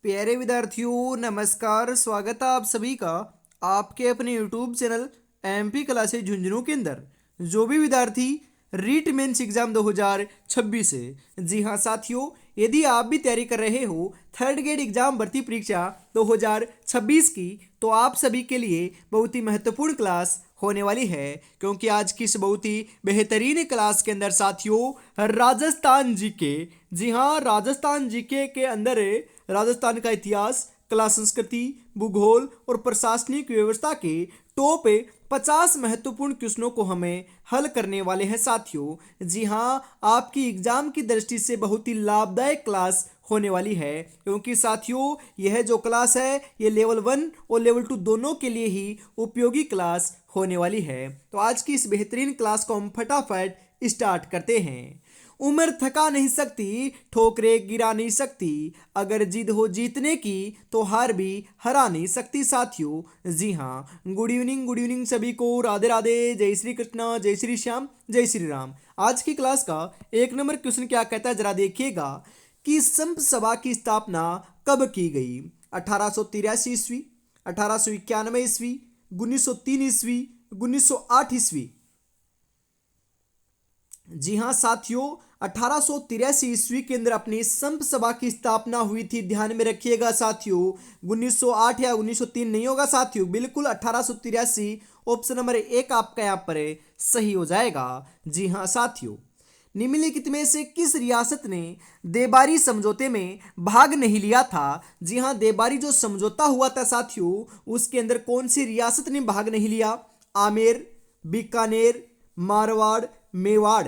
प्यारे विद्यार्थियों नमस्कार। स्वागत है आप सभी का आपके अपने YouTube channel MP classes Jhunjhunu के अंदर। जो भी विद्यार्थी रीट मेंस एग्जाम 2026 है, जी हाँ साथियों, यदि आप भी तैयारी कर रहे हो थर्ड ग्रेड एग्जाम भर्ती परीक्षा 2026 की, तो आप सभी के लिए बहुत ही महत्वपूर्ण क्लास होने वाली है। क्योंकि आज की इस बहुत ही बेहतरीन क्लास के अंदर साथियों राजस्थान जीके, जी हाँ राजस्थान जीके के अंदर राजस्थान का इतिहास, कला संस्कृति, भूगोल और प्रशासनिक व्यवस्था के टॉप 50 महत्वपूर्ण क्वेश्चनों को हमें हल करने वाले हैं साथियों। जी हाँ, आपकी एग्जाम की दृष्टि से बहुत ही लाभदायक क्लास होने वाली है। क्योंकि साथियों यह जो क्लास है ये लेवल 1 और लेवल 2 दोनों के लिए ही उपयोगी क्लास होने वाली है। तो आज की इस बेहतरीन क्लास को हम फटाफट स्टार्ट करते हैं। उम्र थका नहीं सकती, ठोकरे गिरा नहीं सकती, अगर जिद हो जीतने की तो हार भी हरा नहीं सकती साथियों। जी हाँ, गुड इवनिंग सभी को। राधे राधे, जय श्री कृष्णा, जय श्री श्याम, जय श्री राम। आज की क्लास का एक नंबर क्वेश्चन क्या कहता है जरा देखिएगा कि संत सभा की स्थापना कब की गई? 1883 ईस्वी, 1891 ईस्वी, 1903 ईस्वी, 1908 ईस्वी। जी हाँ साथियों, 1883 ईस्वी के अंदर अपनी संत सभा की स्थापना हुई थी। ध्यान में रखिएगा साथियों, 1908 या 1903 नहीं होगा साथियों, बिल्कुल 1883 ऑप्शन नंबर एक आपका यहाँ पर सही हो जाएगा। जी हाँ साथियों, निम्नलिखित में से किस रियासत ने देबारी समझौते में भाग नहीं लिया था? जी हाँ, देबारी जो समझौता हुआ था साथियों, उसके अंदर कौन सी रियासत ने भाग नहीं लिया? आमेर, बीकानेर, मारवाड़, मेवाड़।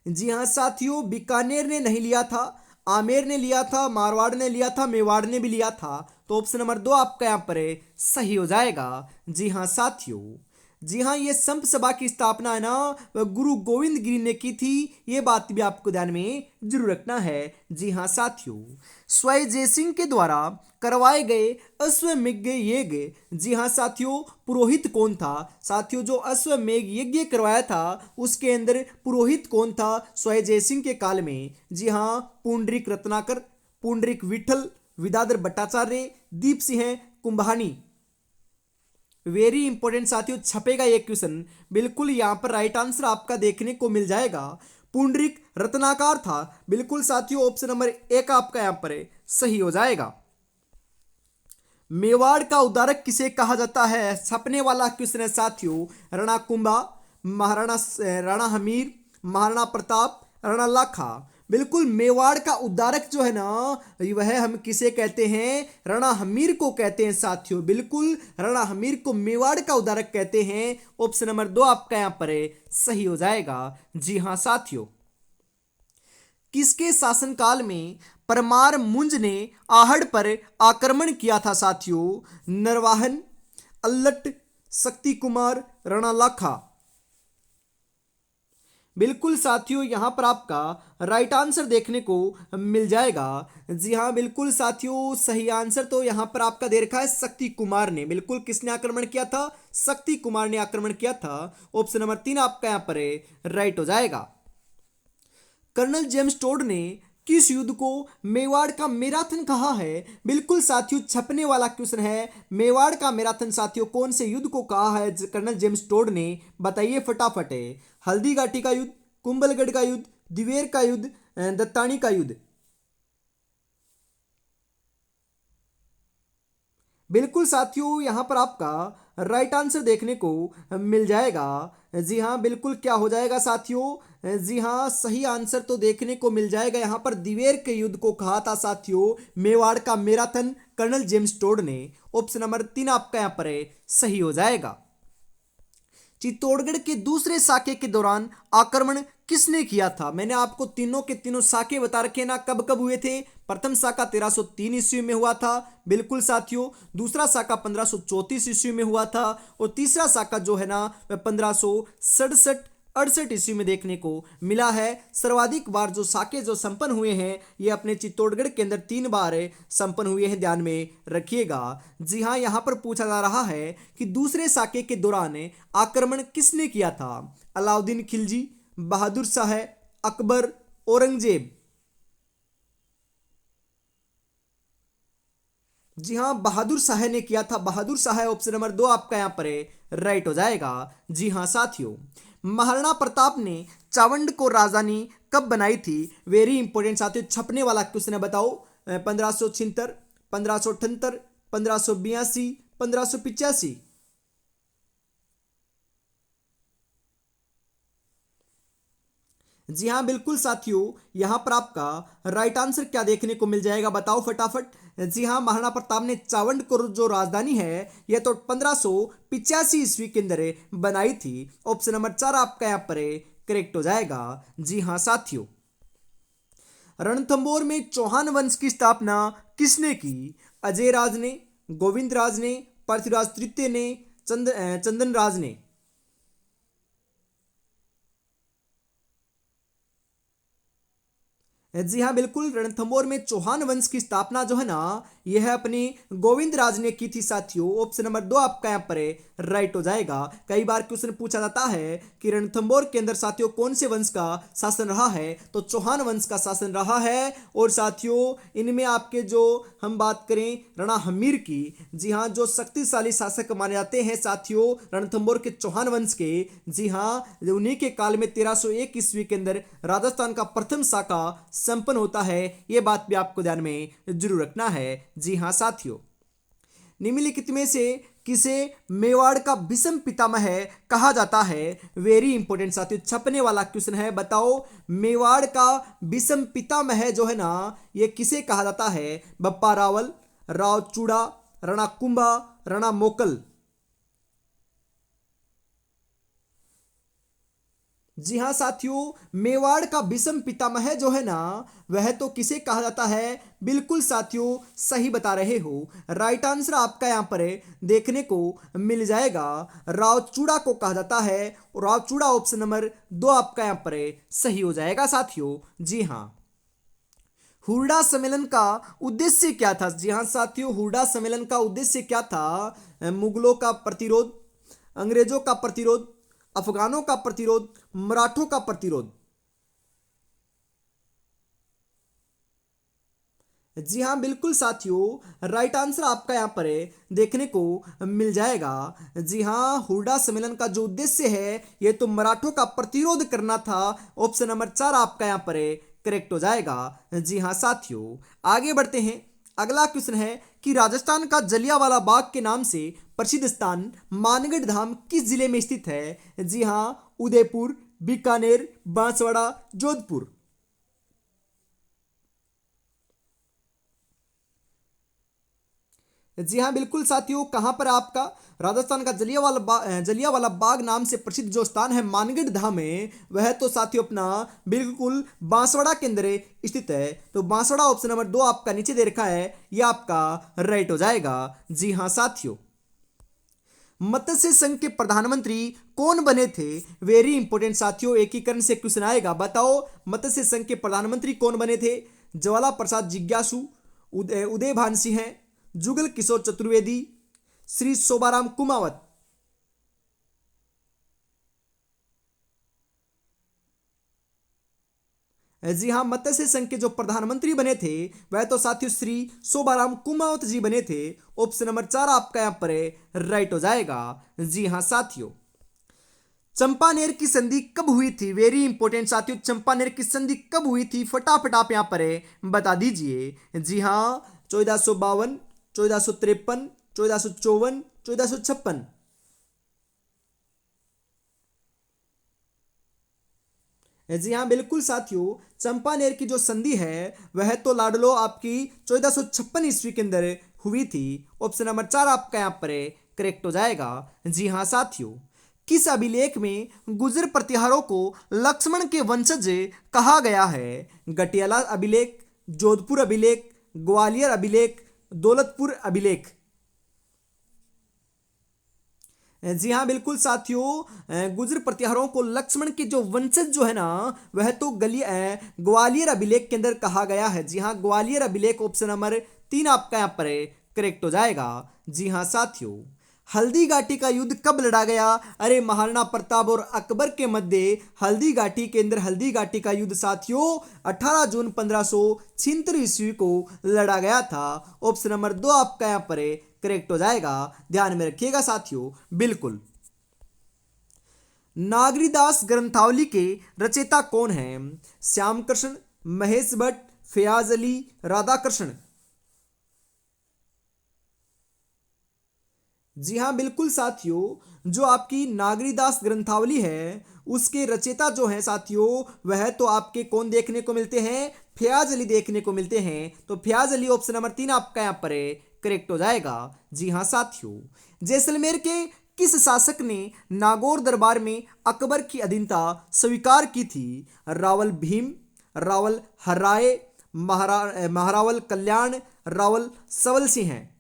जी हाँ साथियों, बीकानेर ने नहीं लिया था, आमेर ने लिया था, मारवाड़ ने लिया था, मेवाड़ ने भी लिया था। तो ऑप्शन नंबर दो आपका यहाँ पर सही हो जाएगा। जी हाँ साथियों, जी हाँ, ये संत सभा की स्थापना है ना वह गुरु गोविंद गिरी ने की थी। ये बात भी आपको ध्यान में जरूर रखना है। जी हाँ साथियों, स्वय जयसिंह के द्वारा करवाए गए अश्वमेध यज्ञ। जी हाँ साथियों, पुरोहित कौन था? साथियों, जो अश्वमेध यज्ञ करवाया था उसके अंदर पुरोहित कौन था स्वय जयसिंह के काल में? जी हाँ, पुंडरीक रत्नाकर, पुंडरीक विठल, विदाधर भट्टाचार्य, दीप सिंह कुंभानी। वेरी इंपॉर्टेंट साथियों, छपेगा ये क्वेश्चन, बिल्कुल यहां पर राइट आंसर आपका देखने को मिल जाएगा। पुंडरीक रत्नाकर था, बिल्कुल साथियों ऑप्शन नंबर एक आपका यहां पर सही हो जाएगा। मेवाड़ का उद्धारक किसे कहा जाता है? छपने वाला क्वेश्चन है साथियों। राणा कुंभा, महाराणा राणा हमीर, महाराणा प्रताप, राणा लाखा। बिल्कुल मेवाड़ का उद्धारक जो है ना वह हम किसे कहते हैं? राणा हमीर को कहते हैं साथियों। बिल्कुल राणा हमीर को मेवाड़ का उद्धारक कहते हैं। ऑप्शन नंबर दो आपका यहां पर सही हो जाएगा। जी हाँ साथियों, किसके शासनकाल में परमार मुंज ने आहड़ पर आक्रमण किया था साथियों? नरवाहन, अल्लट, शक्ति कुमार, राणा लाखा। बिल्कुल साथियों, यहां पर आपका राइट आंसर देखने को मिल जाएगा। जी हाँ, बिल्कुल साथियों, सही आंसर तो यहां पर आपका दे रखा है शक्ति कुमार ने। बिल्कुल किसने आक्रमण किया था? शक्ति कुमार ने आक्रमण किया था। ऑप्शन नंबर तीन आपका यहां पर राइट हो जाएगा। कर्नल जेम्स टोड ने किस युद्ध को मेवाड़ का मैराथन कहा है? बिल्कुल साथियों, छपने वाला क्वेश्चन है। मेवाड़ का मैराथन साथियों कौन से युद्ध को कहा है कर्नल जेम्स टोड ने? बताइए फटाफट है। हल्दी घाटी का युद्ध, कुंभलगढ़ का युद्ध, दिवेर का युद्ध, दत्तानी का युद्ध। बिल्कुल साथियों, यहां पर आपका राइट आंसर देखने को मिल जाएगा। जी हाँ, बिल्कुल क्या हो जाएगा साथियों? जी हाँ, सही आंसर तो देखने को मिल जाएगा। यहां पर दिवेर के युद्ध को कहा था साथियों मेवाड़ का मैराथन कर्नल जेम्स टोड ने। ऑप्शन नंबर तीन आपका यहां पर सही हो जाएगा। चित्तौड़गढ़ के दूसरे साके के दौरान आक्रमण किसने किया था? मैंने आपको तीनों के तीनों साके बता रखे ना, कब कब हुए थे। प्रथम साका 1303 ईस्वी में हुआ था, बिल्कुल साथियों। दूसरा साका 1534 ईस्वी में हुआ था, और तीसरा साका जो है ना वह 1567 68 ईस्वी में देखने को मिला है। सर्वाधिक बार जो साके जो संपन्न हुए हैं ये अपने चित्तौड़गढ़ के अंदर 3 बार संपन्न हुए हैं, ध्यान में रखिएगा। जी हाँ, यहाँ पर पूछा जा रहा है कि दूसरे साके के दौरान आक्रमण किसने किया था? अलाउद्दीन खिलजी, बहादुर शाह, अकबर, औरंगजेब। जी हाँ, बहादुर शाह ने किया था। बहादुर शाह ऑप्शन नंबर 2 आपका यहाँ पर राइट हो जाएगा। जी हाँ साथियों, महाराणा प्रताप ने चावंड को राजधानी कब बनाई थी? वेरी इंपॉर्टेंट साथियों, छपने वाला क्वेश्चन है, बताओ। 1576, 1578, 1582, 1585। जी हाँ बिल्कुल साथियों, यहां पर आपका राइट आंसर क्या देखने को मिल जाएगा, बताओ फटाफट। जी हाँ, महाराणा प्रताप ने चावंड को जो राजधानी है यह तो 1585 ईस्वी के अंदर बनाई थी। ऑप्शन नंबर 4 आपका यहाँ पर करेक्ट हो जाएगा। जी हाँ साथियों, रणथंबोर में चौहान वंश की स्थापना किसने की? अजय राज ने, गोविंद राज ने, पृथ्वीराज तृतीय ने, चंदन राज ने। जी हाँ बिल्कुल, रणथंबोर में चौहान वंश की स्थापना जो है ना, यह अपनी गोविंद राज ने की थी साथियों। ऑप्शन नंबर 2 आपका यहाँ पर राइट हो जाएगा। कई बार क्वेश्चन पूछा जाता है कि रणथंबोर के अंदर साथियों कौन से वंश का शासन रहा है, तो चौहान वंश का शासन रहा है। और साथियों इनमें आपके जो हम बात करें राणा हमीर की, जी हाँ, जो शक्तिशाली शासक माने जाते हैं साथियों रणथंबोर के चौहान वंश के। जी हाँ, उन्हीं के काल में 1301 ईस्वी के अंदर राजस्थान का प्रथम शाखा संपन्न होता है। यह बात भी आपको ध्यान में जरूर रखना है। जी हाँ साथियों, निम्नलिखित में से किसे मेवाड़ का विषम पितामह कहा जाता है? वेरी इंपॉर्टेंट साथियों, छपने वाला क्वेश्चन है, बताओ। मेवाड़ का विषम पितामह जो है ना, यह किसे कहा जाता है? बप्पा रावल, राव चूड़ा, राणा कुंभा, राणा मोकल। जी हाँ साथियों, मेवाड़ का विषम पितामह जो है ना, वह तो किसे कहा जाता है? बिल्कुल साथियों, सही बता रहे हो। राइट आंसर आपका यहाँ पर देखने को मिल जाएगा, राव चूड़ा को कहा जाता है। और राव चूड़ा ऑप्शन नंबर 2 आपका यहाँ पर सही हो जाएगा साथियों। जी हाँ, हुरडा सम्मेलन का उद्देश्य क्या था? जी हाँ साथियों, हुरडा सम्मेलन का उद्देश्य क्या था? मुगलों का प्रतिरोध, अंग्रेजों का प्रतिरोध, अफगानों का प्रतिरोध, मराठों का प्रतिरोध। जी हाँ बिल्कुल साथियों, राइट आंसर आपका यहाँ पर देखने को मिल जाएगा। जी हाँ, हुरडा सम्मेलन का जो उद्देश्य है ये तो मराठों का प्रतिरोध करना था। ऑप्शन नंबर 4 आपका यहाँ पर करेक्ट हो जाएगा। जी हाँ साथियों, आगे बढ़ते हैं। अगला क्वेश्चन है कि राजस्थान का जलियांवाला बाग के नाम से प्रसिद्ध स्थान मानगढ़ धाम किस जिले में स्थित है? जी हाँ, उदयपुर, बीकानेर, बांसवाड़ा, जोधपुर। जी हाँ बिल्कुल साथियों, कहाँ पर आपका राजस्थान का जलियांवाला बाग नाम से प्रसिद्ध जो स्थान है मानगढ़ धाम है, वह तो साथियों अपना बिल्कुल बांसवाड़ा के अंदर स्थित है। तो बांसवाड़ा ऑप्शन नंबर 2 आपका नीचे दे रखा है, यह आपका राइट हो जाएगा। जी हाँ साथियों, मत्स्य संघ के प्रधानमंत्री कौन बने थे? वेरी इंपॉर्टेंट साथियों, एकीकरण से क्वेश्चन आएगा, बताओ मत्स्य संघ के प्रधानमंत्री कौन बने थे? ज्वाला प्रसाद जिज्ञासु, उदय भान सिंह, जुगल किशोर चतुर्वेदी, श्री शोभाराम कुमावत। जी हाँ, मत्स्य संघ के जो प्रधानमंत्री बने थे वह तो साथियों श्री शोभाराम कुमावत जी बने थे। ऑप्शन नंबर 4 आपका यहां पर राइट हो जाएगा। जी हाँ साथियों, चंपानेर की संधि कब हुई थी? वेरी इंपॉर्टेंट साथियों, चंपानेर की संधि कब हुई थी? फटाफट आप यहां पर बता दीजिए। जी हाँ, 1452, 1453, 1454, 1456। जी हाँ बिल्कुल साथियों, चंपानेर की जो संधि है वह तो लाडलो आपकी 1456 ईस्वी के अंदर हुई थी। ऑप्शन नंबर 4 आपका यहाँ पर करेक्ट हो जाएगा। जी हाँ साथियों, किस अभिलेख में गुर्जर प्रतिहारों को लक्ष्मण के वंशज कहा गया है? गटियाला अभिलेख, जोधपुर अभिलेख, ग्वालियर अभिलेख, दौलतपुर अभिलेख। जी हाँ बिल्कुल साथियों, गुर्जर प्रतिहारों को लक्ष्मण के जो वंशज जो है ना, वह तो ग्वालियर अभिलेख के अंदर कहा गया है। जी हाँ, ग्वालियर अभिलेख ऑप्शन नंबर 3 आपका यहाँ पर करेक्ट हो जाएगा। जी हाँ साथियों, हल्दी घाटी का युद्ध कब लड़ा गया? अरे महाराणा प्रताप और अकबर के मध्य हल्दी घाटी के अंदर हल्दी घाटी का युद्ध साथियों 18 जून 1576 ईस्वी को लड़ा गया था। ऑप्शन नंबर 2 आपका यहाँ पर करेक्ट हो जाएगा, ध्यान में रखिएगा साथियों। बिल्कुल। नागरीदास ग्रंथावली के रचयिता कौन है? श्याम कृष्ण, महेश भट्ट, फयाज अली, राधा कृष्ण। जी हाँ बिल्कुल साथियों, जो आपकी नागरीदास ग्रंथावली है उसके रचयिता जो हैं साथियों वह तो आपके कौन देखने को मिलते हैं? फयाज अली देखने को मिलते हैं। तो फयाज अली ऑप्शन नंबर 3 आपका यहाँ पर करेक्ट हो जाएगा। जी हाँ साथियों, जैसलमेर के किस शासक ने नागौर दरबार में अकबर की अधीनता स्वीकार की थी? रावल भीम, रावल हर्राय, महारावल कल्याण, रावल सवल सिंह है।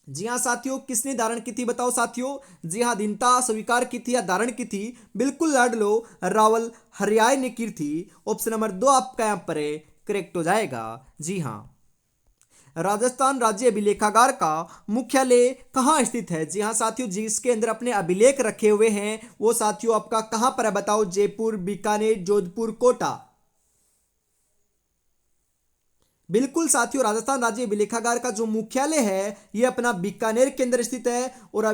जी हाँ साथियों, किसने धारण की थी बताओ साथियों? जी हाँ, अधीनता स्वीकार की थी या धारण की थी? बिल्कुल लाड लो, रावल हरियाय ने की थी। ऑप्शन नंबर 2 आपका यहाँ पर करेक्ट हो जाएगा। जी हाँ। राजस्थान राज्य अभिलेखागार का मुख्यालय कहाँ स्थित है? जी हाँ साथियों, जिसके अंदर अपने अभिलेख रखे हुए हैं वो साथियों आपका कहाँ पर है बताओ? जयपुर, बीकानेर, जोधपुर, कोटा। बिल्कुल साथियों, राजस्थान राज्य अभिलेखागार का जो मुख्यालय है ये अपना बीकानेर के अंदर स्थित है। और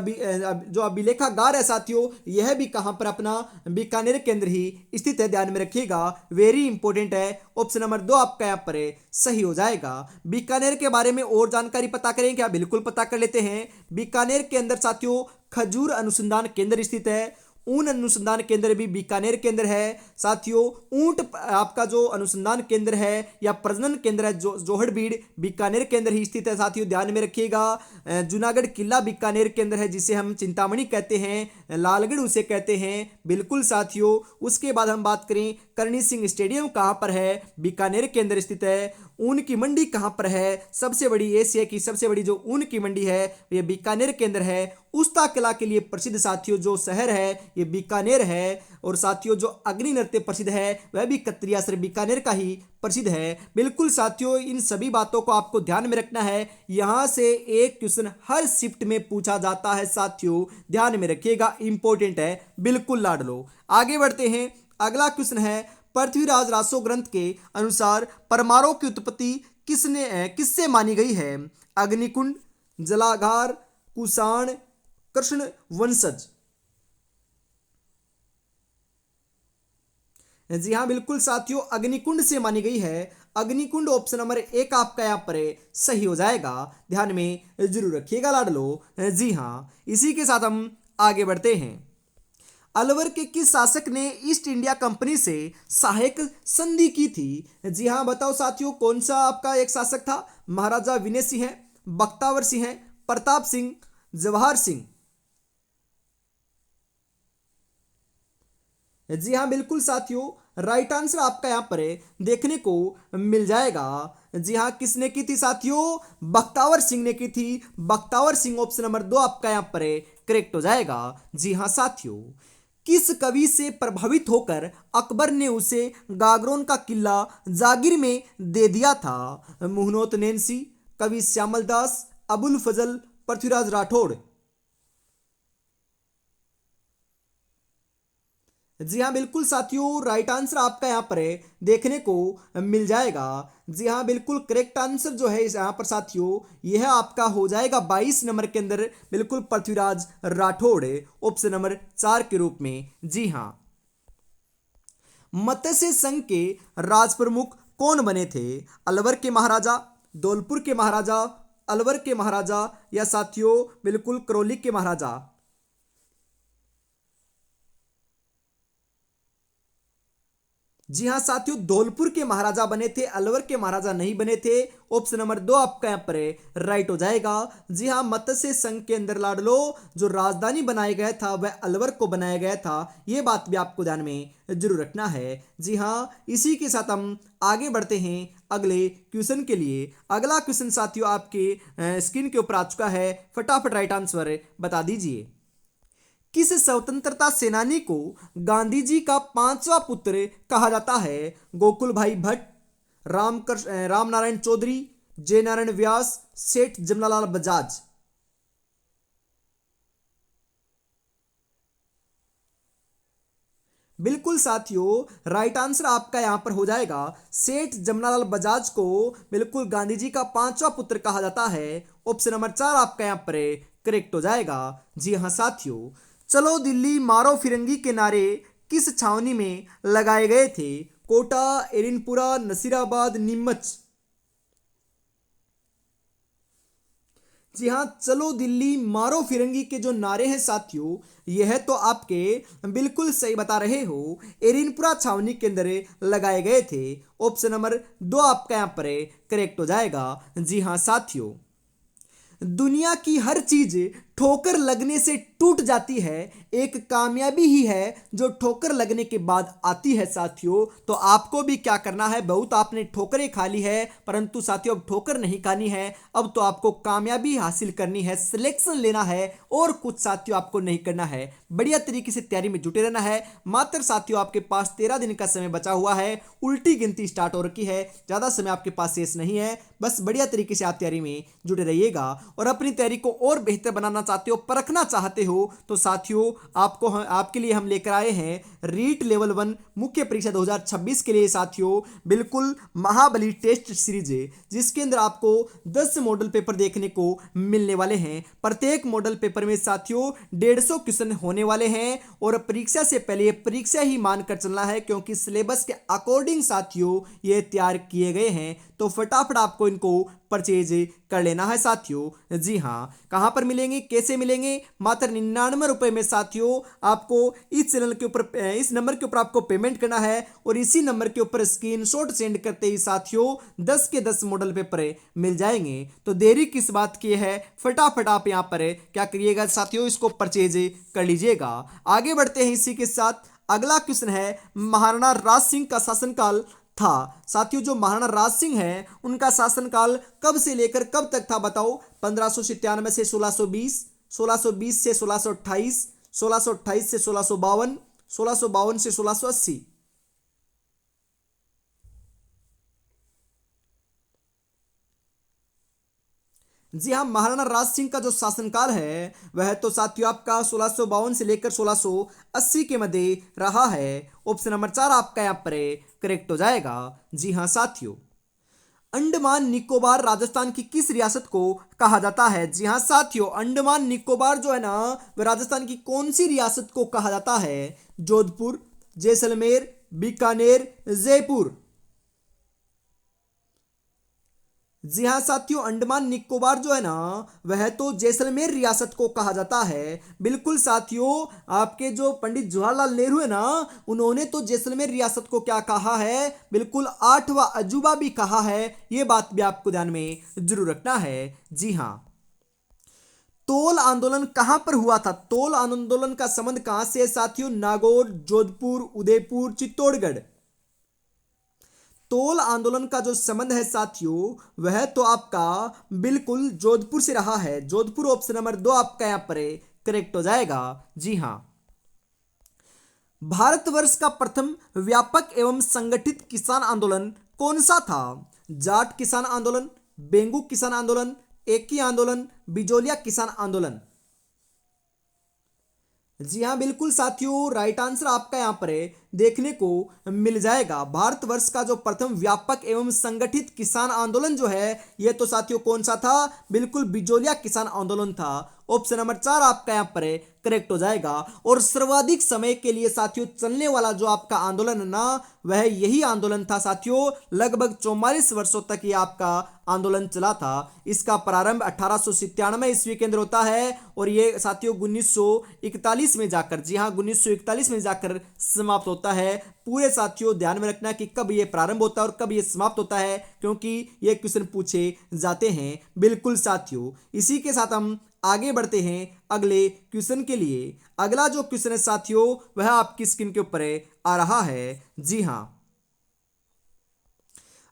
जो अभिलेखागार है साथियों यह भी कहां पर? अपना बीकानेर के अंदर ही स्थित है, ध्यान में रखिएगा, वेरी इंपॉर्टेंट है। ऑप्शन नंबर 2 आपका यहाँ पर सही हो जाएगा। बीकानेर के बारे में और जानकारी पता करें क्या? बिल्कुल पता कर लेते हैं। बीकानेर के अंदर साथियों खजूर अनुसंधान केंद्र स्थित है। ऊन अनुसंधान केंद्र भी बीकानेर के अंदर है साथियों। ऊंट आपका जो अनुसंधान केंद्र है या प्रजनन केंद्र है जो जोहड़बीड़ बीकानेर के अंदर ही स्थित है साथियों, ध्यान में रखिएगा। जूनागढ़ किला बीकानेर के अंदर है जिसे हम चिंतामणि कहते हैं, लालगढ़ उसे कहते हैं। बिल्कुल साथियों। उसके बाद हम बात करें करणी सिंह स्टेडियम कहाँ पर है? बीकानेर के अंदर स्थित है। ऊन की मंडी कहाँ पर है? सबसे बड़ी एशिया की सबसे बड़ी जो ऊन की मंडी है ये बीकानेर के अंदर है। उस्ता किला के लिए प्रसिद्ध साथियों जो शहर है ये बीकानेर है। और साथियों जो अग्नि नृत्य प्रसिद्ध है वह भी कतरिया सर बीकानेर का ही प्रसिद्ध है। बिल्कुल साथियों, इन सभी बातों को आपको ध्यान में रखना है। यहां से एक क्वेश्चन हर शिफ्ट में पूछा जाता है साथियों, ध्यान में रखिएगा, इंपॉर्टेंट है। बिल्कुल लाड लो। आगे बढ़ते हैं। अगला क्वेश्चन है पृथ्वीराज रासो ग्रंथ के अनुसार परमाणु की उत्पत्ति किससे मानी गई है? अग्निकुंड, जलागार, कुषाण, कृष्ण वंशज। जी हाँ बिल्कुल साथियों, अग्निकुंड से मानी गई है। अग्निकुंड ऑप्शन नंबर 1 आपका यहाँ पर सही हो जाएगा, ध्यान में जरूर रखिएगा लाडलो। जी हाँ, इसी के साथ हम आगे बढ़ते हैं। अलवर के किस शासक ने ईस्ट इंडिया कंपनी से सहायक संधि की थी? जी हाँ बताओ साथियों, कौन सा आपका एक शासक था? महाराजा विनय सिंह है, बख्तावर सिंह है, प्रताप सिंह, जवाहर सिंह। जी हाँ बिल्कुल साथियों, राइट आंसर आपका यहाँ पर देखने को मिल जाएगा। जी हाँ, किसने की थी साथियों? बख्तावर सिंह ने की थी। बख्तावर सिंह ऑप्शन नंबर 2 आपका यहाँ पर करेक्ट हो जाएगा। जी हाँ साथियों, किस कवि से प्रभावित होकर अकबर ने उसे गागरोन का किला जागीर में दे दिया था? मुहनोत नैंसी, कवि श्यामल दास, अबुल फजल, पृथ्वीराज राठौड़। जी हाँ बिल्कुल साथियों, राइट आंसर आपका यहाँ पर देखने को मिल जाएगा। जी हाँ बिल्कुल, करेक्ट आंसर जो है इस यहाँ पर साथियों यह आपका हो जाएगा 22 नंबर के अंदर, बिल्कुल पृथ्वीराज राठौड़ ऑप्शन नंबर 4 के रूप में। जी हाँ। मत्स्य संघ के राज प्रमुख कौन बने थे? अलवर के महाराजा, धौलपुर के महाराजा, अलवर के महाराजा या साथियों बिल्कुल करौली के महाराजा। जी हाँ साथियों, धौलपुर के महाराजा बने थे, अलवर के महाराजा नहीं बने थे। ऑप्शन नंबर 2 आपका यहाँ पर राइट हो जाएगा। जी हाँ, मत्स्य संघ के अंदर लाडलो जो राजधानी बनाया गया था वह अलवर को बनाया गया था, ये बात भी आपको ध्यान में जरूर रखना है। जी हाँ, इसी के साथ हम आगे बढ़ते हैं अगले क्वेश्चन के लिए। अगला क्वेश्चन साथियों आपके स्क्रीन के ऊपर आ चुका है, फटाफट राइट आंसर बता दीजिए। किस स्वतंत्रता सेनानी को गांधी जी का 5वां पुत्र कहा जाता है? गोकुल भाई भट्ट, राम नारायण चौधरी, जय नारायण व्यास, सेठ जमनालाल बजाज। बिल्कुल साथियों, राइट आंसर आपका यहाँ पर हो जाएगा सेठ जमनालाल बजाज को बिल्कुल गांधी जी का पांचवा पुत्र कहा जाता है। ऑप्शन नंबर 4 आपका यहाँ पर करेक्ट हो जाएगा। जी हाँ साथियों, चलो दिल्ली मारो फिरंगी के नारे किस छावनी में लगाए गए थे? कोटा, एरिनपुरा, नसीराबाद, नीमच। जी हाँ, चलो दिल्ली मारो फिरंगी के जो नारे हैं साथियों, यह तो आपके बिल्कुल सही बता रहे हो, एरिनपुरा छावनी के अंदर लगाए गए थे। ऑप्शन नंबर 2 आपका यहाँ पर करेक्ट हो जाएगा। जी हाँ साथियों, दुनिया की हर चीज ठोकर लगने से टूट जाती है, एक कामयाबी ही है जो ठोकर लगने के बाद आती है। साथियों, तो आपको भी क्या करना है, बहुत आपने ठोकरें खा ली है, परंतु साथियों अब ठोकर नहीं खानी है, अब तो आपको कामयाबी हासिल करनी है, सिलेक्शन लेना है और कुछ साथियों आपको नहीं करना है। बढ़िया तरीके से तैयारी में जुटे रहना है। मात्र साथियों आपके पास 13 दिन का समय बचा हुआ है, उल्टी गिनती स्टार्ट हो रखी है, ज्यादा समय आपके पास शेष नहीं है। बस बढ़िया तरीके से आप तैयारी में जुटे रहिएगा और अपनी तैयारी को और बेहतर बनाना चाहते हो, परखना चाहते हो, तो साथियों आपके लिए हम लेकर आए हैं रीट लेवल 1 मुख्य परीक्षा 2026 के लिए साथियों बिल्कुल महाबली टेस्ट सीरीज है, जिसके अंदर आपको 10 मॉडल पेपर देखने को मिलने वाले हैं। प्रत्येक मॉडल पेपर में साथियों 150 क्वेश्चन होने वाले हैं और परीक्षा से पहले परीक्षा ही मानकर चलना है, क्योंकि सिलेबस के अकॉर्डिंग साथियों ये तैयार किए गए हैं। तो फटाफट आपको इनको परचेज कर लेना है साथियों। जी हाँ, कहां पर मिलेंगे, कैसे मिलेंगे? मात्र 99 रुपए में साथियों आपको इस चैनल के ऊपर, इस नंबर के ऊपर आपको पेमेंट करना है और इसी नंबर के ऊपर स्क्रीनशॉट सेंड करते ही साथियों 10 के 10 मॉडल पेपर मिल जाएंगे। तो देरी किस बात की है, फटाफट आप यहां पर क्या करिएगा साथियों, इसको परचेज कर लीजिएगा। आगे बढ़ते हैं इसी के साथ। अगला क्वेश्चन है, महाराणा राज सिंह का शासनकाल था। साथियों, जो महाराणा राज सिंह है उनका शासनकाल कब से लेकर कब तक था बताओ? 1597 से 1620, 1620 से 1628, 1628 से 1652, 1652 से 1680। जी हाँ, महाराणा राज सिंह का जो शासनकाल है वह तो साथियों आपका 1652 से लेकर 1680 के मध्य रहा है। ऑप्शन नंबर 4 आपका यहाँ पर करेक्ट हो जाएगा। जी हाँ साथियों, अंडमान निकोबार राजस्थान की किस रियासत को कहा जाता है? जी हाँ साथियों, अंडमान निकोबार जो है ना वह राजस्थान की कौन सी रियासत को कहा जाता है? जोधपुर, जैसलमेर, बीकानेर, जयपुर। जी हाँ साथियों, अंडमान निकोबार जो है ना वह तो जैसलमेर रियासत को कहा जाता है। बिल्कुल साथियों, आपके जो पंडित जवाहरलाल नेहरू है ना, उन्होंने तो जैसलमेर रियासत को क्या कहा है, बिल्कुल 8वां अजूबा भी कहा है। ये बात भी आपको ध्यान में जरूर रखना है। जी हाँ, तोल आंदोलन कहां पर हुआ था? तोल आंदोलन का संबंध कहां से है साथियों? नागौर, जोधपुर, उदयपुर, चित्तौड़गढ़। तोल आंदोलन का जो संबंध है साथियों वह तो आपका बिल्कुल जोधपुर से रहा है। जोधपुर ऑप्शन नंबर 2 आपका यहां पर करेक्ट हो जाएगा। जी हां, भारतवर्ष का प्रथम व्यापक एवं संगठित किसान आंदोलन कौन सा था? जाट किसान आंदोलन, बेंगू किसान आंदोलन, एकी आंदोलन, बिजोलिया किसान आंदोलन। जी हाँ बिल्कुल साथियों, राइट आंसर आपका यहाँ पर देखने को मिल जाएगा। भारतवर्ष का जो प्रथम व्यापक एवं संगठित किसान आंदोलन जो है यह तो साथियों कौन सा था? बिल्कुल बिजोलिया किसान आंदोलन था। ऑप्शन नंबर 4 आपका यहाँ पर करेक्ट हो जाएगा। और सर्वाधिक समय के लिए साथियों चलने वाला जो आपका आंदोलन है ना वह यही आंदोलन था साथियों। लगभग 44 वर्षों तक ये आपका आंदोलन चला था। इसका प्रारंभ 1897 ईस्वी के अंदर होता है और ये साथियों 1941 में जाकर, जी हाँ 1941 में जाकर समाप्त होता है। पूरे साथियों ध्यान में रखना कि कब ये प्रारंभ होता है और कब ये समाप्त होता है, क्योंकि ये क्वेश्चन पूछे जाते हैं। बिल्कुल साथियों, इसी के साथ हम आगे बढ़ते हैं अगले क्वेश्चन के लिए। अगला जो क्वेश्चन है साथियों वह आपकी स्क्रीन के ऊपर आ रहा है। जी हां,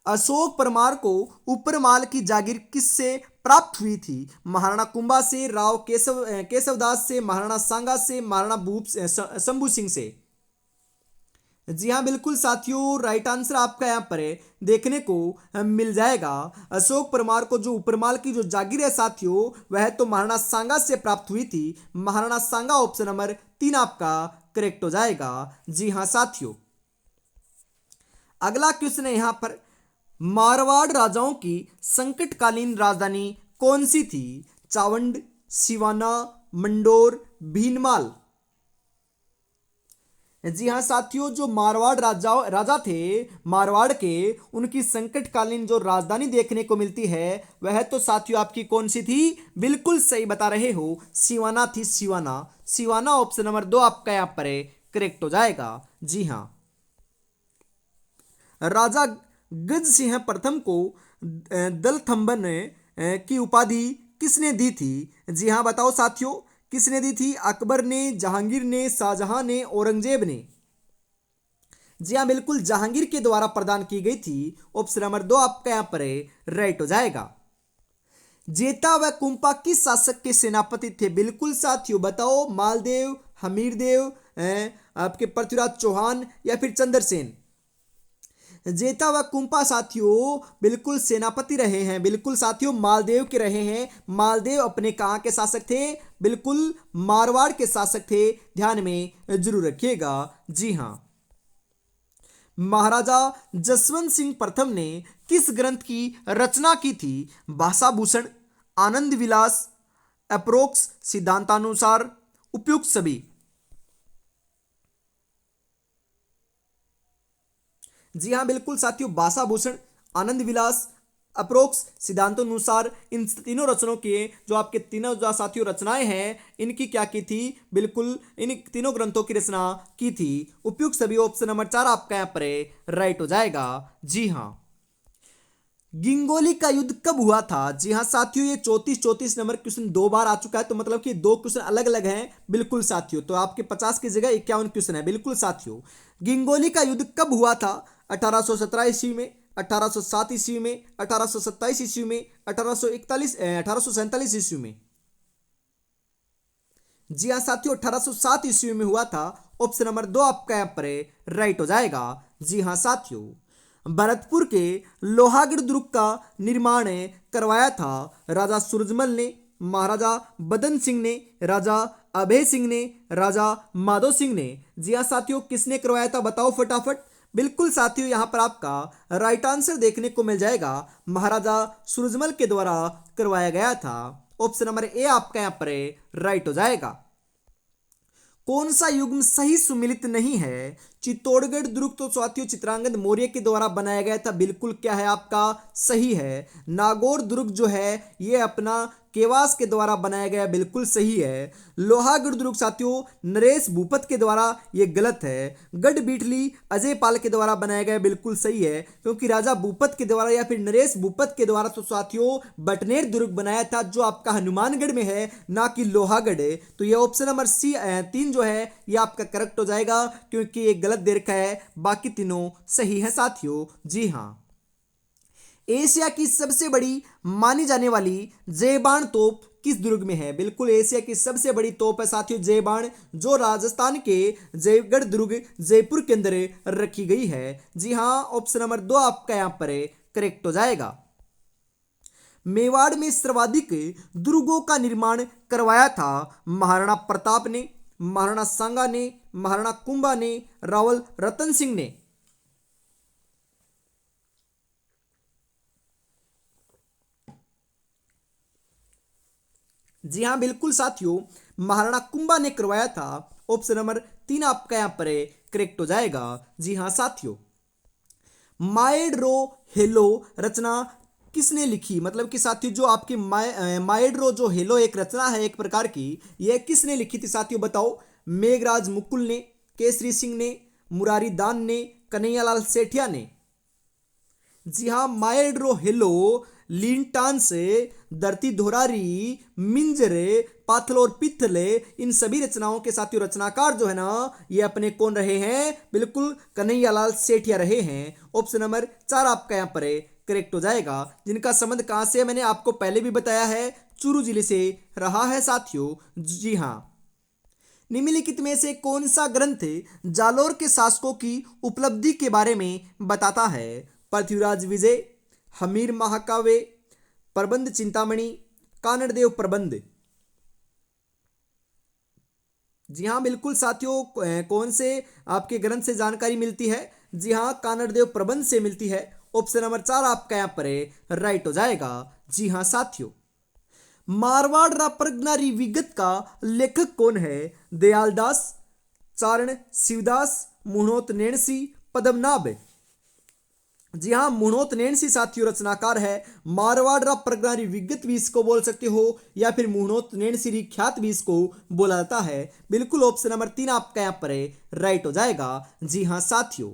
अशोक परमार को ऊपरमाल की जागीर किससे प्राप्त हुई थी? महाराणा कुंभा से, राव केशवदास से, महाराणा सांगा से, महाराणा भूप शंभू सिंह से। जी हाँ बिल्कुल साथियों, राइट आंसर आपका यहाँ पर देखने को मिल जाएगा। अशोक परमार को जो उपरमाल की जो जागीर है साथियों, वह तो महाराणा सांगा से प्राप्त हुई थी। महाराणा सांगा ऑप्शन नंबर 3 आपका करेक्ट हो जाएगा। जी हाँ साथियों, अगला क्वेश्चन है यहाँ पर, मारवाड़ राजाओं की संकटकालीन राजधानी कौन सी थी? चावंड, सिवाना, मंडोर, भीनमाल। जी हाँ साथियों, जो मारवाड़ राजा थे मारवाड़ के, उनकी संकटकालीन जो राजधानी देखने को मिलती है वह तो साथियों आपकी कौन सी थी? बिल्कुल सही बता रहे हो, सिवाना थी, सिवाना। सिवाना ऑप्शन नंबर 2 आपका यहाँ पर करेक्ट हो जाएगा। जी हाँ, राजा गज सिंह प्रथम को दलथंबन की उपाधि किसने दी थी? जी हाँ बताओ साथियों, किसने दी थी? अकबर ने, जहांगीर ने, शाहजहां ने, औरंगजेब ने। जी हाँ बिल्कुल जहांगीर के द्वारा प्रदान की गई थी। ऑप्शन नंबर 2 आपका यहाँ पर राइट हो जाएगा। जेता व कुंपा किस शासक के सेनापति थे? बिल्कुल साथियों बताओ, मालदेव, हमीरदेव, आपके पृथ्वीराज चौहान या फिर चंद्रसेन। जेता व कुंपा साथियों बिल्कुल सेनापति रहे हैं। बिल्कुल साथियों मालदेव के रहे हैं। मालदेव अपने कहाँ के शासक थे? बिल्कुल मारवाड़ के शासक थे, ध्यान में जरूर रखिएगा। जी हाँ, महाराजा जसवंत सिंह प्रथम ने किस ग्रंथ की रचना की थी? भाषाभूषण, आनंद विलास, अप्रोक्स, सिद्धांतानुसार, उपयुक्त सभी। जी हाँ बिल्कुल साथियों, भाषाभूषण, आनंद विलास, अप्रोक्स, सिद्धांतानुसार, इन तीनों रचनाओं के जो आपके तीनों जो साथियों रचनाएं हैं, इनकी क्या की थी? बिल्कुल इन तीनों ग्रंथों की रचना की थी। उपयुक्त सभी ऑप्शन नंबर 4 आपका यहाँ पर राइट हो जाएगा। जी हाँ, गिंगोली का युद्ध कब हुआ था? जी हाँ साथियों, ये 34 नंबर क्वेश्चन 2 बार आ चुका है, तो मतलब कि 2 क्वेश्चन अलग अलग हैं। बिल्कुल साथियों, तो आपके 50 की जगह 51 क्वेश्चन है। बिल्कुल साथियों, गिंगोली का युद्ध कब हुआ था? 1817 ईस्वी में, 1807 ईस्वी में, 1827 ईस्वी में, 1847 ईस्वी में। जी हाँ साथियों, 1807 ईस्वी में हुआ था। ऑप्शन नंबर 2 आपका यहाँ पर राइट हो जाएगा। जी हाँ साथियों, भरतपुर के लोहागढ़ दुर्ग का निर्माण करवाया था राजा सूरजमल ने, महाराजा बदन सिंह ने, राजा अभय सिंह ने, राजा माधो सिंह ने। जी हाँ साथियों, किसने करवाया था बताओ फटाफट। बिल्कुल साथियों, यहाँ पर आपका राइट आंसर देखने को मिल जाएगा, महाराजा सूरजमल के द्वारा करवाया गया था। ऑप्शन नंबर ए आपका यहाँ पर राइट हो जाएगा। कौन सा युग्म सही सुमिलित नहीं है? चित्तौड़गढ़ दुर्ग तो साथियों चित्रांगद मौर्य के द्वारा बनाया गया था। बिल्कुल क्या है आपका सही है। नागौर दुर्ग जो है ये अपना केवास के द्वारा बनाया गया, बिल्कुल सही है। लोहागढ़ दुर्ग साथियों नरेश भूपत के द्वारा ये गलत है। गढ़ बीटली अजय पाल के द्वारा बनाया गया, बिल्कुल सही है, क्योंकि राजा भूपत के द्वारा या फिर नरेश भूपत के द्वारा तो साथियों बटनेर दुर्ग बनाया था, जो आपका हनुमानगढ़ में है, ना कि लोहागढ़ है। तो ये ऑप्शन नंबर सी 3 जो है ये आपका करेक्ट हो जाएगा, क्योंकि ये गलत दे रखा है, बाकी तीनों सही है साथियों। जी हाँ, एशिया की सबसे बड़ी मानी जाने वाली जयबान तोप किस दुर्ग में है? बिल्कुल एशिया की सबसे बड़ी तोप है साथियों जयबान, जो राजस्थान के जयगढ़ दुर्ग जयपुर के अंदर रखी गई है। जी हाँ, ऑप्शन नंबर 2 आपका यहां पर करेक्ट हो जाएगा। मेवाड़ में सर्वाधिक दुर्गों का निर्माण करवाया था महाराणा प्रताप ने, महाराणा सांगा ने, महाराणा कुंभा ने, रावल रतन सिंह ने। जी हाँ बिल्कुल साथियों, महाराणा कुंभा ने करवाया था। ऑप्शन नंबर 3 आपका यहां पर करेक्ट हो जाएगा। जी हाँ साथियों, माएड्रो हेलो रचना किसने लिखी? मतलब कि साथियों जो आपकी माएड्रो जो हेलो एक रचना है एक प्रकार की, यह किसने लिखी थी साथियों बताओ। मेघराज मुकुल ने, केसरी सिंह ने, मुरारी दान ने, कन्हैयालाल सेठिया ने। जी हाँ, माएड्रो हेलो लिंटान से धरती धोरारी मिंजरे पाथल और पिथले, इन सभी रचनाओं के साथियों रचनाकार जो है ना ये अपने कौन रहे हैं? बिल्कुल कन्हैयालाल सेठिया रहे हैं। ऑप्शन नंबर 4 आपका यहाँ पर करेक्ट हो जाएगा। जिनका संबंध कहाँ से मैंने आपको पहले भी बताया है, चूरू जिले से रहा है साथियों। जी हाँ, निम्नलिखित में से कौन सा ग्रंथ जालोर के शासकों की उपलब्धि के बारे में बताता है? पृथ्वीराज विजय, हमीर महाकाव्य, प्रबंध चिंतामणि, कानड़देव प्रबंध। जी हाँ बिल्कुल साथियों, कौन से आपके ग्रंथ से जानकारी मिलती है? जी हाँ, कानड़देव प्रबंध से मिलती है। ऑप्शन नंबर 4 आपका यहाँ पर राइट हो जाएगा। जी हाँ साथियों, मारवाड़ रापरगनारी विगत का लेखक कौन है? दयालदास, चारण शिवदास, मुणोत नैणसी, पद्मनाभ। जी हाँ, मुणोत नैणसी साथियों रचनाकार है। मारवाड़ रापरगनारी विगत भी इसको बोल सकते हो, या फिर मुणोत नैणसी ख्यात भी इसको बोला जाता है। बिल्कुल ऑप्शन नंबर 3 आपका यहाँ पर राइट हो जाएगा। जी हाँ साथियों,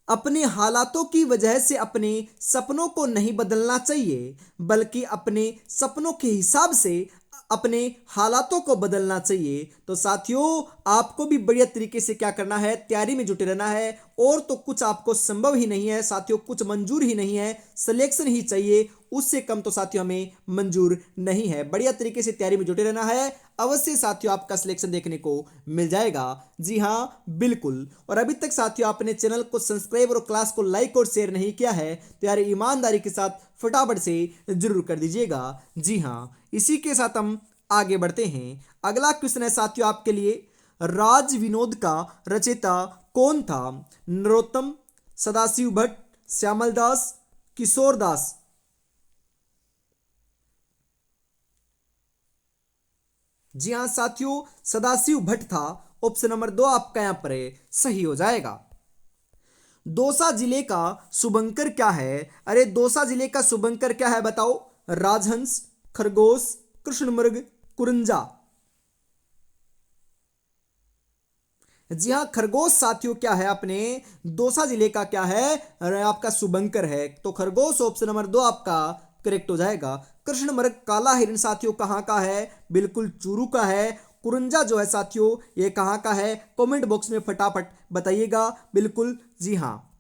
अपने हालातों की वजह से अपने सपनों को नहीं बदलना चाहिए, बल्कि अपने सपनों के हिसाब से अपने हालातों को बदलना चाहिए। तो साथियों, आपको भी बढ़िया तरीके से क्या करना है, तैयारी में जुटे रहना है। और तो कुछ आपको संभव ही नहीं है साथियों, कुछ मंजूर ही नहीं है, सिलेक्शन ही चाहिए, उससे कम तो साथियों हमें मंजूर नहीं है। बढ़िया तरीके से तैयारी में जुटे रहना है, अवश्य साथियों आपका सिलेक्शन देखने को मिल जाएगा। जी हाँ बिल्कुल। और अभी तक साथियों आपने चैनल को सब्सक्राइब और क्लास को लाइक और शेयर नहीं किया है तो यार ईमानदारी के साथ फटाफट से जरूर कर दीजिएगा। जी हाँ, इसी के साथ हम आगे बढ़ते हैं। अगला क्वेश्चन है साथियों आपके लिए, राज विनोद का रचयिता कौन था? नरोत्तम, सदाशिव भट्ट, श्यामल दास, किशोर दास। जी हाँ साथियों, सदाशिव भट्ट था। ऑप्शन नंबर 2 आपका यहां पर सही हो जाएगा। दौसा जिले का शुभंकर क्या है? अरे दौसा जिले का शुभंकर क्या है बताओ? राजहंस, खरगोश, कृष्णमृग, कुरंजा। जी हाँ, खरगोश साथियों क्या है अपने दौसा जिले का क्या है? अरे आपका शुभंकर है। तो खरगोश ऑप्शन नंबर 2 आपका करेक्ट हो जाएगा। कृष्णमृग काला हिरण साथियों कहाँ का है? बिल्कुल चूरू का है। कुरंजा जो है साथियों ये कहाँ का है? कमेंट बॉक्स में फटाफट बताइएगा। बिल्कुल जी हाँ।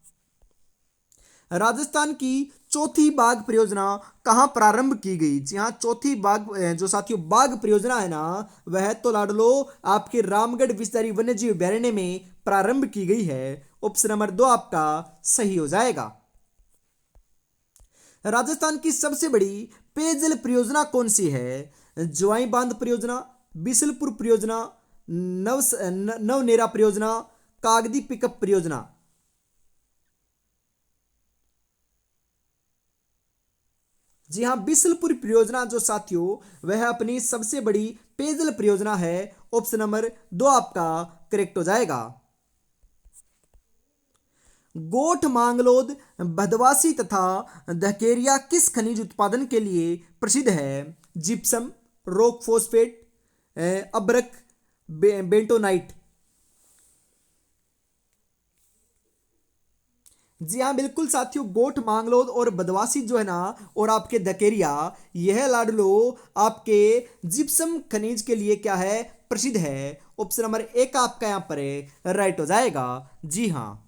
राजस्थान की चौथी बाघ परियोजना कहाँ प्रारंभ की गई? जी हाँ, चौथी बाघ जो साथियों बाघ परियोजना है ना, वह तो लाडलो आपके रामगढ़ विषधारी वन्यजीव अभयारण्य में प्रारंभ की गई है। ऑप्शन नंबर 2 आपका सही हो जाएगा। राजस्थान की सबसे बड़ी पेयजल परियोजना कौन सी है? ज्वाई बांध परियोजना, बिसलपुर परियोजना, नवनेरा परियोजना, कागदी पिकअप परियोजना। जी हाँ, बिसलपुर परियोजना जो साथियों वह अपनी सबसे बड़ी पेयजल परियोजना है। ऑप्शन नंबर 2 आपका करेक्ट हो जाएगा। गोठ मांगलोद, भदवासी तथा धकेरिया किस खनिज उत्पादन के लिए प्रसिद्ध है? जिप्सम, रॉक फॉस्फेट, अब्रक, बेंटोनाइट। जी हाँ बिल्कुल साथियों, गोठ मांगलोद और बदवासी जो है ना, और आपके धकेरिया, यह लाडलो आपके जिप्सम खनिज के लिए क्या है? प्रसिद्ध है। ऑप्शन नंबर 1 आपका यहाँ पर राइट हो जाएगा। जी हाँ।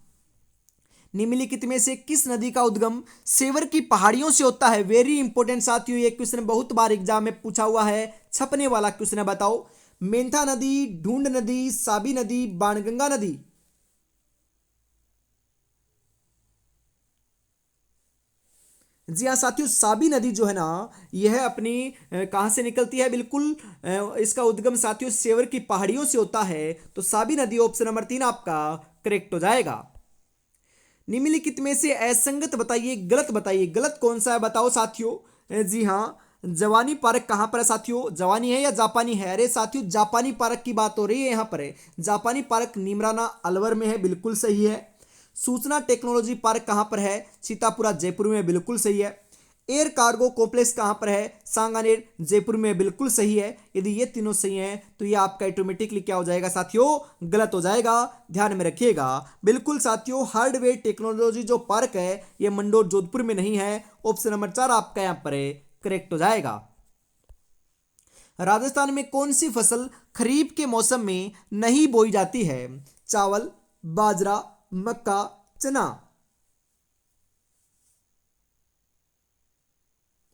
निम्नलिखित में से किस नदी का उद्गम सेवर की पहाड़ियों से होता है? वेरी इंपॉर्टेंट साथियों, ये क्वेश्चन बहुत बार एग्जाम में पूछा हुआ है, छपने वाला क्वेश्चन है। बताओ, मेंथा नदी, ढूंढ नदी, साबी नदी, बाणगंगा नदी। जी हाँ साथियों, साबी नदी जो है ना, यह अपनी कहाँ से निकलती है? बिल्कुल इसका उद्गम साथियों सेवर की पहाड़ियों से होता है। तो साबी नदी ऑप्शन नंबर 3 आपका करेक्ट हो जाएगा। निम्नलिखित में से असंगत बताइए, गलत बताइए, गलत कौन सा है बताओ साथियों? जी हाँ, जवानी पार्क कहाँ पर है साथियों? जवानी है या जापानी है? अरे साथियों, जापानी पार्क की बात हो रही है यहाँ पर है। जापानी पार्क निमराना अलवर में है, बिल्कुल सही है। सूचना टेक्नोलॉजी पार्क कहाँ पर है? सीतापुरा जयपुर में, बिल्कुल सही है। एयर कार्गो कॉम्प्लेक्स कहाँ पर है? सांगानेर जयपुर में, बिल्कुल सही है। यदि ये तीनों सही हैं तो ये आपका ऑटोमेटिकली क्या हो जाएगा साथियों? गलत हो जाएगा, ध्यान में रखिएगा। बिल्कुल साथियों, हार्डवेयर टेक्नोलॉजी जो पार्क है ये मंडोर जोधपुर में नहीं है। ऑप्शन नंबर 4 आपका यहाँ पर करेक्ट हो जाएगा। राजस्थान में कौन सी फसल खरीफ के मौसम में नहीं बोई जाती है? चावल, बाजरा, मक्का, चना।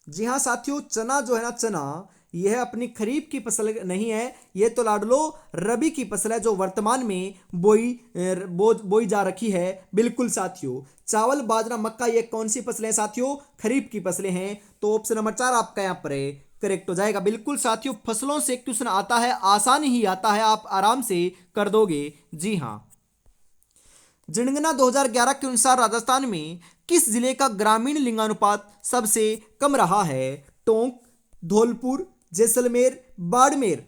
जी हाँ साथियों, चना जो है ना, चना यह अपनी खरीफ की फसल नहीं है, यह तो लाडलो रबी की फसल है जो वर्तमान में बोई जा रखी है। बिल्कुल साथियों, चावल बाजरा मक्का ये कौन सी फसलें हैं साथियों? खरीफ की फसलें हैं। तो ऑप्शन नंबर 4 आपका यहाँ पर करेक्ट हो जाएगा। बिल्कुल साथियों, फसलों से क्वेश्चन आता है, आसान ही आता है, आप आराम से कर दोगे। जी हाँ। जनगणना 2011 के अनुसार राजस्थान में किस जिले का ग्रामीण लिंगानुपात सबसे कम रहा है? टोंक, धौलपुर, जैसलमेर, बाड़मेर।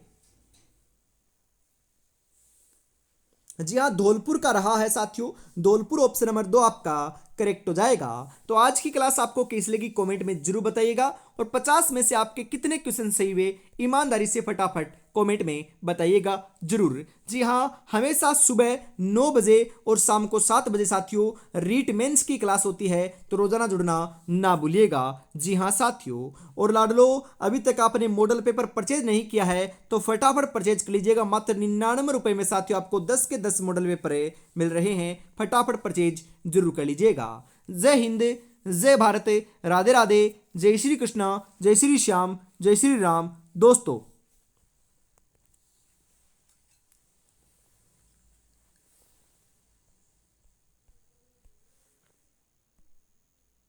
जी हाँ, धौलपुर का रहा है साथियों। धौलपुर ऑप्शन नंबर 2 आपका करेक्ट हो जाएगा। तो आज की क्लास आपको कैसी लगी कमेंट में जरूर बताइएगा, और 50 में से आपके कितने क्वेश्चन सही हुए ईमानदारी से फटाफट कमेंट में बताइएगा जरूर। जी हाँ, हमेशा सुबह 9 बजे और शाम को 7 बजे साथियों रीट मेंस की क्लास होती है, तो रोजाना जुड़ना ना भूलिएगा। जी हाँ साथियों, और लाडलो अभी तक आपने मॉडल पेपर परचेज नहीं किया है तो फटाफट परचेज कर लीजिएगा। मात्र 99 रुपए में साथियों आपको 10 के 10 मॉडल पेपर मिल रहे हैं। फटाफट परचेज जरूर कर लीजिएगा। जय हिंद, जय भारत, राधे राधे, जय श्री कृष्णा, जय श्री श्याम, जय श्री राम दोस्तों।